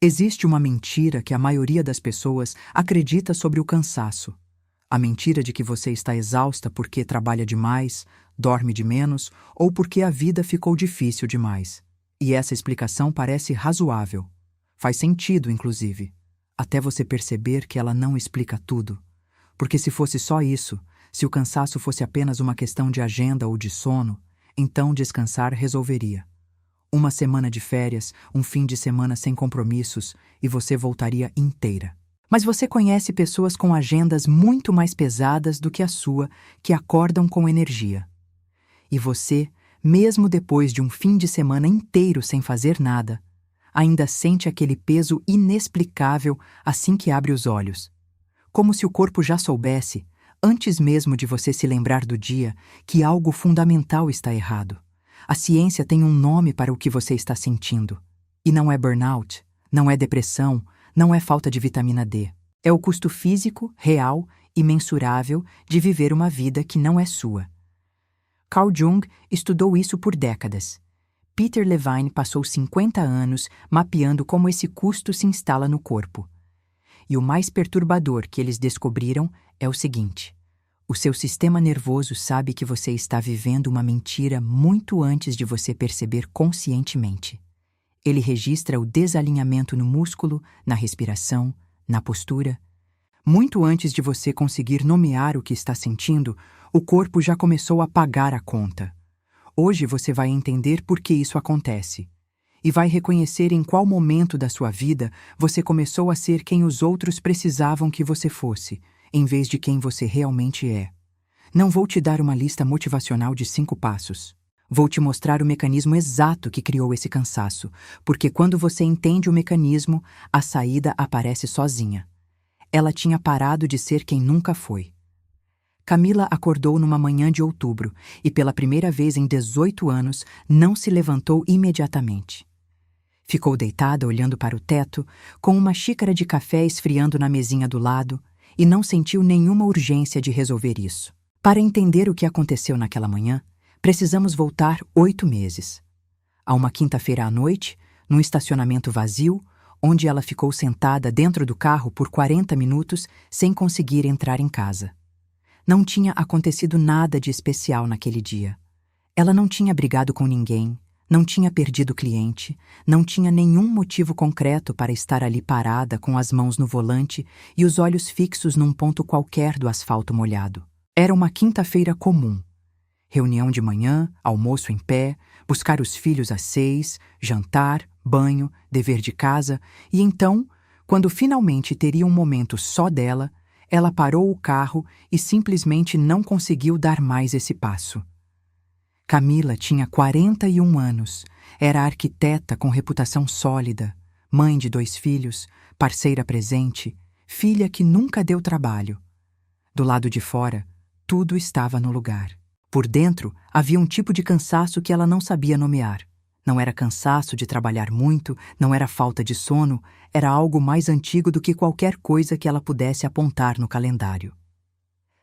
Existe uma mentira que a maioria das pessoas acredita sobre o cansaço. A mentira de que você está exausta porque trabalha demais, dorme de menos ou porque a vida ficou difícil demais. E essa explicação parece razoável. Faz sentido, inclusive, até você perceber que ela não explica tudo. Porque se fosse só isso, se o cansaço fosse apenas uma questão de agenda ou de sono, então descansar resolveria. Uma semana de férias, um fim de semana sem compromissos e você voltaria inteira. Mas você conhece pessoas com agendas muito mais pesadas do que a sua, que acordam com energia. E você, mesmo depois de um fim de semana inteiro sem fazer nada, ainda sente aquele peso inexplicável assim que abre os olhos. Como se o corpo já soubesse, antes mesmo de você se lembrar do dia, que algo fundamental está errado. A ciência tem um nome para o que você está sentindo. E não é burnout, não é depressão, não é falta de vitamina D. É o custo físico, real e mensurável de viver uma vida que não é sua. Carl Jung estudou isso por décadas. Peter Levine passou 50 anos mapeando como esse custo se instala no corpo. E o mais perturbador que eles descobriram é o seguinte: o seu sistema nervoso sabe que você está vivendo uma mentira muito antes de você perceber conscientemente. Ele registra o desalinhamento no músculo, na respiração, na postura. Muito antes de você conseguir nomear o que está sentindo, o corpo já começou a pagar a conta. Hoje você vai entender por que isso acontece. E vai reconhecer em qual momento da sua vida você começou a ser quem os outros precisavam que você fosse, em vez de quem você realmente é. Não vou te dar uma lista motivacional de 5 passos. Vou te mostrar o mecanismo exato que criou esse cansaço, porque quando você entende o mecanismo, a saída aparece sozinha. Ela tinha parado de ser quem nunca foi. Camila acordou numa manhã de outubro e, pela primeira vez em 18 anos, não se levantou imediatamente. Ficou deitada olhando para o teto, com uma xícara de café esfriando na mesinha do lado, e não sentiu nenhuma urgência de resolver isso. Para entender o que aconteceu naquela manhã, precisamos voltar 8 meses. A uma quinta-feira à noite, num estacionamento vazio, onde ela ficou sentada dentro do carro por 40 minutos sem conseguir entrar em casa. Não tinha acontecido nada de especial naquele dia. Ela não tinha brigado com ninguém, não tinha perdido cliente, não tinha nenhum motivo concreto para estar ali parada com as mãos no volante e os olhos fixos num ponto qualquer do asfalto molhado. Era uma quinta-feira comum. Reunião de manhã, almoço em pé, buscar os filhos às 6, jantar, banho, dever de casa, e então, quando finalmente teria um momento só dela, ela parou o carro e simplesmente não conseguiu dar mais esse passo. Camila tinha 41 anos, era arquiteta com reputação sólida, mãe de 2 filhos, parceira presente, filha que nunca deu trabalho. Do lado de fora, tudo estava no lugar. Por dentro, havia um tipo de cansaço que ela não sabia nomear. Não era cansaço de trabalhar muito, não era falta de sono, era algo mais antigo do que qualquer coisa que ela pudesse apontar no calendário.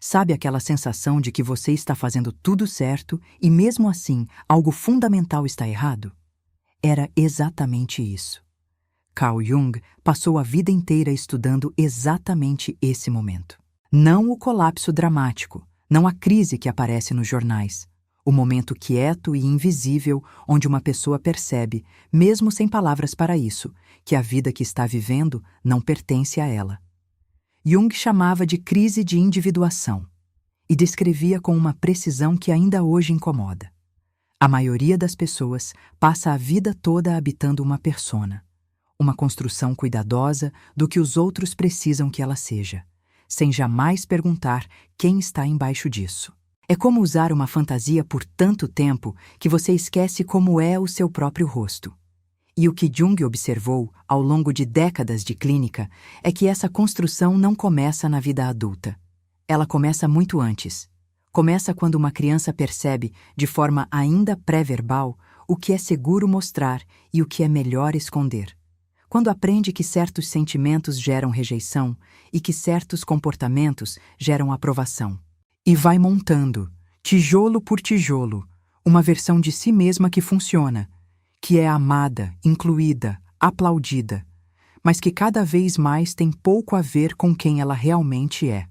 Sabe aquela sensação de que você está fazendo tudo certo e mesmo assim algo fundamental está errado? Era exatamente isso. Carl Jung passou a vida inteira estudando exatamente esse momento. Não o colapso dramático, não a crise que aparece nos jornais. O momento quieto e invisível onde uma pessoa percebe, mesmo sem palavras para isso, que a vida que está vivendo não pertence a ela. Jung chamava de crise de individuação e descrevia com uma precisão que ainda hoje incomoda. A maioria das pessoas passa a vida toda habitando uma persona, uma construção cuidadosa do que os outros precisam que ela seja, sem jamais perguntar quem está embaixo disso. É como usar uma fantasia por tanto tempo que você esquece como é o seu próprio rosto. E o que Jung observou ao longo de décadas de clínica é que essa construção não começa na vida adulta. Ela começa muito antes. Começa quando uma criança percebe, de forma ainda pré-verbal, o que é seguro mostrar e o que é melhor esconder. Quando aprende que certos sentimentos geram rejeição e que certos comportamentos geram aprovação. E vai montando, tijolo por tijolo, uma versão de si mesma que funciona, que é amada, incluída, aplaudida. mas que cada vez mais tem pouco a ver com quem ela realmente é.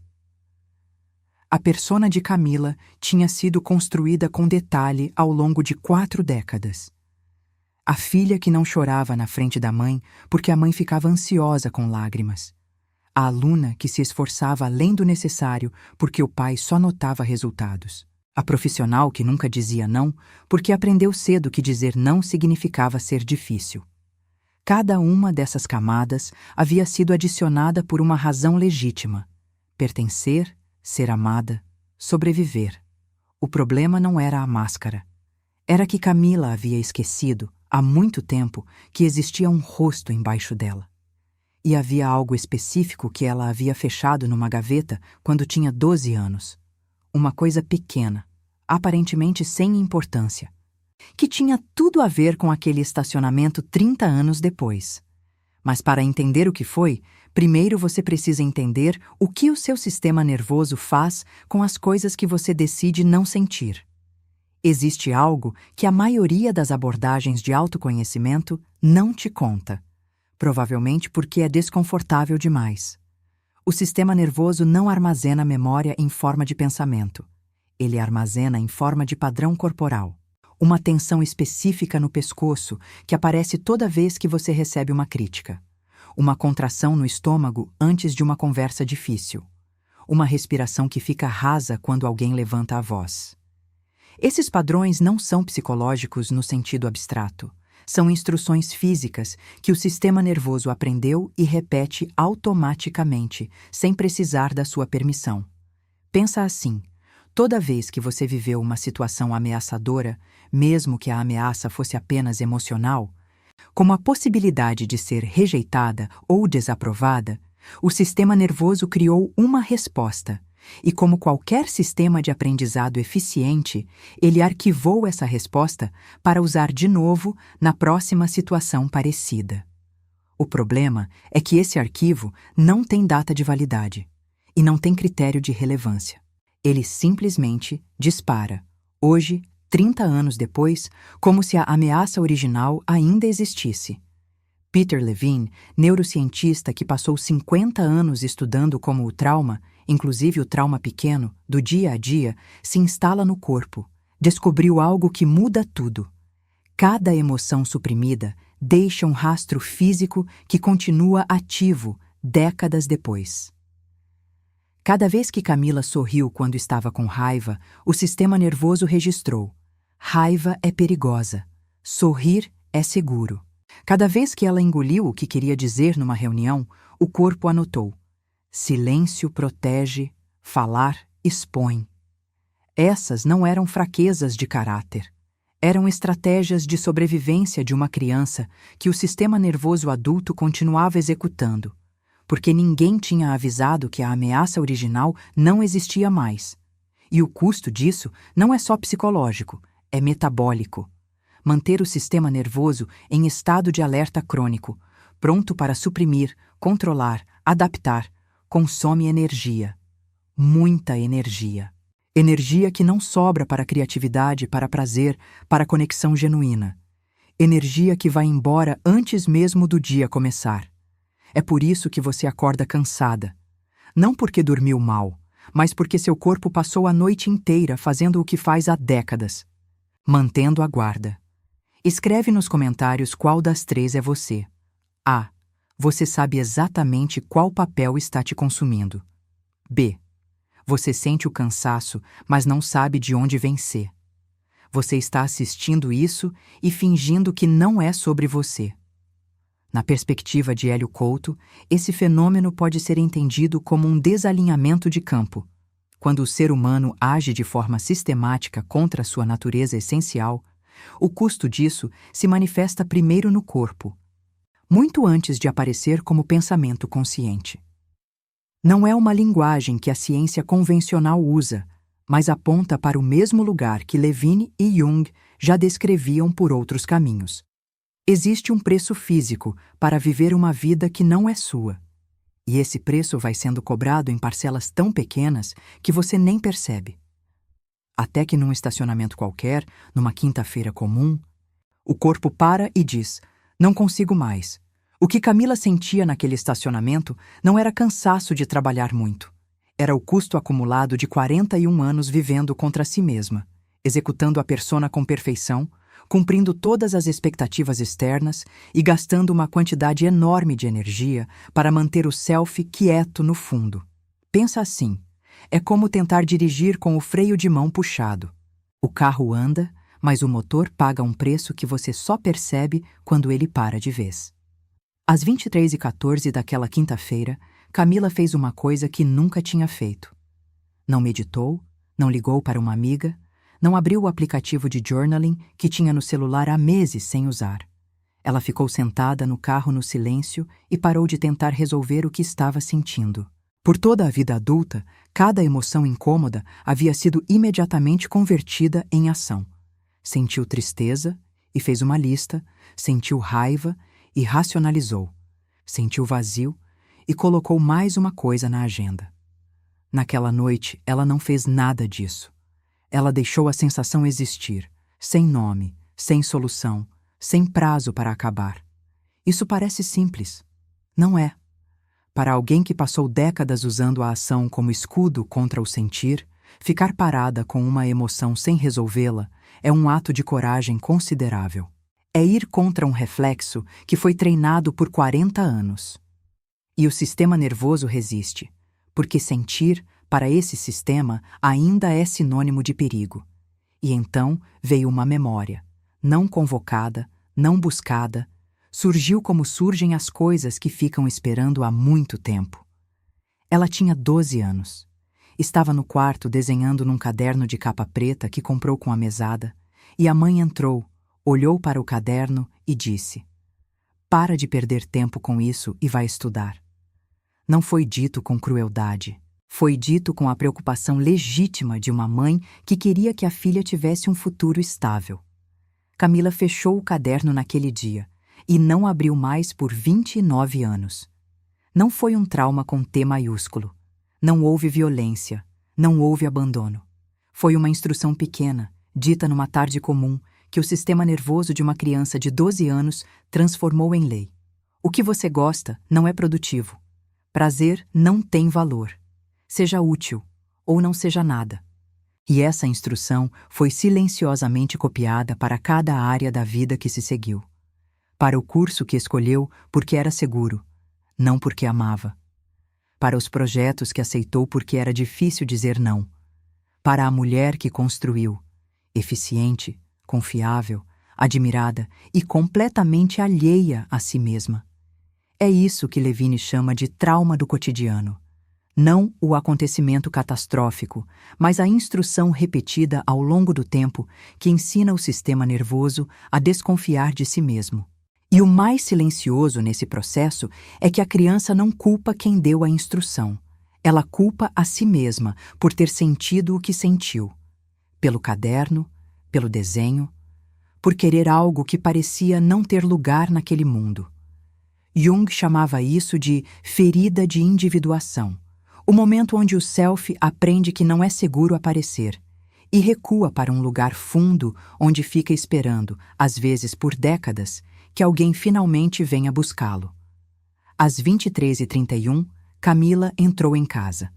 A persona de Camila tinha sido construída com detalhe ao longo de 4 décadas. A filha que não chorava na frente da mãe porque a mãe ficava ansiosa com lágrimas. A aluna que se esforçava além do necessário porque o pai só notava resultados. A profissional que nunca dizia não porque aprendeu cedo que dizer não significava ser difícil. Cada uma dessas camadas havia sido adicionada por uma razão legítima: pertencer, ser amada, sobreviver. O problema não era a máscara. Era que Camila havia esquecido, há muito tempo, que existia um rosto embaixo dela. E havia algo específico que ela havia fechado numa gaveta quando tinha 12 anos. Uma coisa pequena, aparentemente sem importância, que tinha tudo a ver com aquele estacionamento 30 anos depois. Mas para entender o que foi, primeiro você precisa entender o que o seu sistema nervoso faz com as coisas que você decide não sentir. Existe algo que a maioria das abordagens de autoconhecimento não te conta, provavelmente porque é desconfortável demais. O sistema nervoso não armazena memória em forma de pensamento. Ele armazena em forma de padrão corporal. Uma tensão específica no pescoço que aparece toda vez que você recebe uma crítica. Uma contração no estômago antes de uma conversa difícil. Uma respiração que fica rasa quando alguém levanta a voz. Esses padrões não são psicológicos no sentido abstrato. São instruções físicas que o sistema nervoso aprendeu e repete automaticamente, sem precisar da sua permissão. Pensa assim: toda vez que você viveu uma situação ameaçadora, mesmo que a ameaça fosse apenas emocional, como a possibilidade de ser rejeitada ou desaprovada, o sistema nervoso criou uma resposta. E como qualquer sistema de aprendizado eficiente, ele arquivou essa resposta para usar de novo na próxima situação parecida. O problema é que esse arquivo não tem data de validade e não tem critério de relevância. Ele simplesmente dispara, hoje, 30 anos depois, como se a ameaça original ainda existisse. Peter Levine, neurocientista que passou 50 anos estudando como o trauma, inclusive o trauma pequeno, do dia a dia, se instala no corpo, descobriu algo que muda tudo. Cada emoção suprimida deixa um rastro físico que continua ativo décadas depois. Cada vez que Camila sorriu quando estava com raiva, o sistema nervoso registrou: raiva é perigosa, sorrir é seguro. Cada vez que ela engoliu o que queria dizer numa reunião, o corpo anotou: silêncio protege, falar expõe. Essas não eram fraquezas de caráter. Eram estratégias de sobrevivência de uma criança que o sistema nervoso adulto continuava executando, porque ninguém tinha avisado que a ameaça original não existia mais. E o custo disso não é só psicológico, é metabólico. Manter o sistema nervoso em estado de alerta crônico, pronto para suprimir, controlar, adaptar, consome energia. Muita energia. Energia que não sobra para criatividade, para prazer, para conexão genuína. Energia que vai embora antes mesmo do dia começar. É por isso que você acorda cansada. Não porque dormiu mal, mas porque seu corpo passou a noite inteira fazendo o que faz há décadas. Mantendo a guarda. Escreve nos comentários qual das 3 é você. A. Você sabe exatamente qual papel está te consumindo. B. Você sente o cansaço, mas não sabe de onde vencer. Você está assistindo isso e fingindo que não é sobre você. Na perspectiva de Hélio Couto, esse fenômeno pode ser entendido como um desalinhamento de campo. Quando o ser humano age de forma sistemática contra sua natureza essencial, o custo disso se manifesta primeiro no corpo, muito antes de aparecer como pensamento consciente. Não é uma linguagem que a ciência convencional usa, mas aponta para o mesmo lugar que Levine e Jung já descreviam por outros caminhos. Existe um preço físico para viver uma vida que não é sua. E esse preço vai sendo cobrado em parcelas tão pequenas que você nem percebe. Até que num estacionamento qualquer, numa quinta-feira comum, o corpo para e diz: não consigo mais. O que Camila sentia naquele estacionamento não era cansaço de trabalhar muito. Era o custo acumulado de 41 anos vivendo contra si mesma, executando a persona com perfeição, cumprindo todas as expectativas externas e gastando uma quantidade enorme de energia para manter o self quieto no fundo. Pensa assim, é como tentar dirigir com o freio de mão puxado. O carro anda, mas o motor paga um preço que você só percebe quando ele para de vez. Às 23h14 daquela quinta-feira, Camila fez uma coisa que nunca tinha feito. Não meditou, não ligou para uma amiga, não abriu o aplicativo de journaling que tinha no celular há meses sem usar. Ela ficou sentada no carro no silêncio e parou de tentar resolver o que estava sentindo. Por toda a vida adulta, cada emoção incômoda havia sido imediatamente convertida em ação. Sentiu tristeza e fez uma lista, sentiu raiva e racionalizou, sentiu vazio e colocou mais uma coisa na agenda. Naquela noite, ela não fez nada disso. Ela deixou a sensação existir, sem nome, sem solução, sem prazo para acabar. Isso parece simples. Não é. Para alguém que passou décadas usando a ação como escudo contra o sentir, ficar parada com uma emoção sem resolvê-la é um ato de coragem considerável. É ir contra um reflexo que foi treinado por 40 anos. E o sistema nervoso resiste, porque sentir, para esse sistema, ainda é sinônimo de perigo. E então veio uma memória, não convocada, não buscada, surgiu como surgem as coisas que ficam esperando há muito tempo. Ela tinha 12 anos. Estava no quarto desenhando num caderno de capa preta que comprou com a mesada, e a mãe entrou, olhou para o caderno e disse: "Para de perder tempo com isso e vai estudar." Não foi dito com crueldade. Foi dito com a preocupação legítima de uma mãe que queria que a filha tivesse um futuro estável. Camila fechou o caderno naquele dia e não abriu mais por 29 anos. Não foi um trauma com T maiúsculo. Não houve violência. Não houve abandono. Foi uma instrução pequena, dita numa tarde comum, que o sistema nervoso de uma criança de 12 anos transformou em lei. O que você gosta não é produtivo. Prazer não tem valor. Seja útil, ou não seja nada. E essa instrução foi silenciosamente copiada para cada área da vida que se seguiu. Para o curso que escolheu porque era seguro, não porque amava. Para os projetos que aceitou porque era difícil dizer não. Para a mulher que construiu, eficiente, confiável, admirada e completamente alheia a si mesma. É isso que Levine chama de trauma do cotidiano. Não o acontecimento catastrófico, mas a instrução repetida ao longo do tempo que ensina o sistema nervoso a desconfiar de si mesmo. E o mais silencioso nesse processo é que a criança não culpa quem deu a instrução. Ela culpa a si mesma por ter sentido o que sentiu. Pelo caderno, pelo desenho, por querer algo que parecia não ter lugar naquele mundo. Jung chamava isso de ferida de individuação. O momento onde o self aprende que não é seguro aparecer e recua para um lugar fundo onde fica esperando, às vezes por décadas, que alguém finalmente venha buscá-lo. Às 23h31, Camila entrou em casa.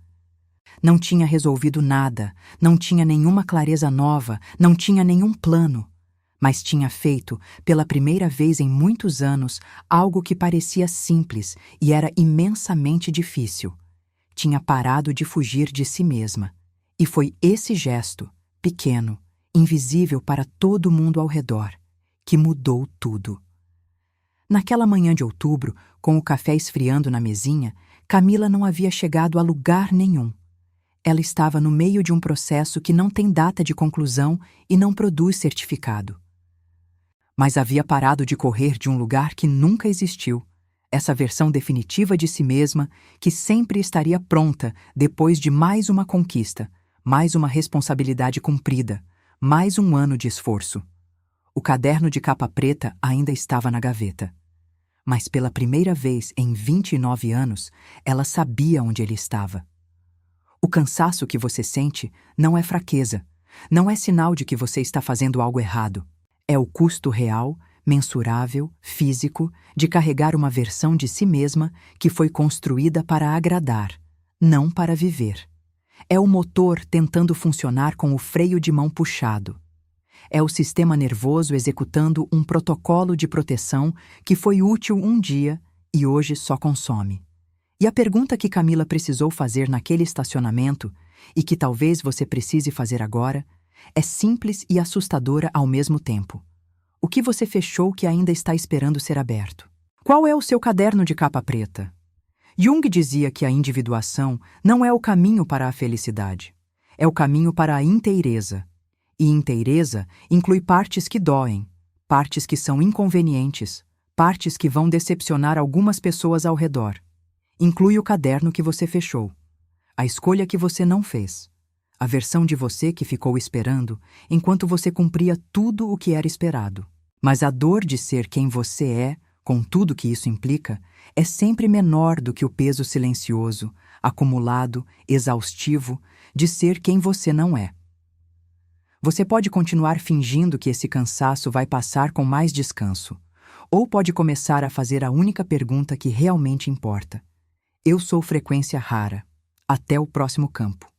Não tinha resolvido nada, não tinha nenhuma clareza nova, não tinha nenhum plano, mas tinha feito, pela primeira vez em muitos anos, algo que parecia simples e era imensamente difícil. Tinha parado de fugir de si mesma. E foi esse gesto, pequeno, invisível para todo mundo ao redor, que mudou tudo. Naquela manhã de outubro, com o café esfriando na mesinha, Camila não havia chegado a lugar nenhum. Ela estava no meio de um processo que não tem data de conclusão e não produz certificado. Mas havia parado de correr de um lugar que nunca existiu. Essa versão definitiva de si mesma, que sempre estaria pronta depois de mais uma conquista, mais uma responsabilidade cumprida, mais um ano de esforço. O caderno de capa preta ainda estava na gaveta. Mas pela primeira vez em 29 anos, ela sabia onde ele estava. O cansaço que você sente não é fraqueza, não é sinal de que você está fazendo algo errado. É o custo real, mensurável, físico, de carregar uma versão de si mesma que foi construída para agradar, não para viver. É o motor tentando funcionar com o freio de mão puxado. É o sistema nervoso executando um protocolo de proteção que foi útil um dia e hoje só consome. E a pergunta que Camila precisou fazer naquele estacionamento, e que talvez você precise fazer agora, é simples e assustadora ao mesmo tempo. O que você fechou que ainda está esperando ser aberto? Qual é o seu caderno de capa preta? Jung dizia que a individuação não é o caminho para a felicidade, é o caminho para a inteireza. E inteireza inclui partes que doem, partes que são inconvenientes, partes que vão decepcionar algumas pessoas ao redor. Inclui o caderno que você fechou, a escolha que você não fez, a versão de você que ficou esperando enquanto você cumpria tudo o que era esperado. Mas a dor de ser quem você é, com tudo que isso implica, é sempre menor do que o peso silencioso, acumulado, exaustivo, de ser quem você não é. Você pode continuar fingindo que esse cansaço vai passar com mais descanso, ou pode começar a fazer a única pergunta que realmente importa. Eu sou frequência rara. Até o próximo campo.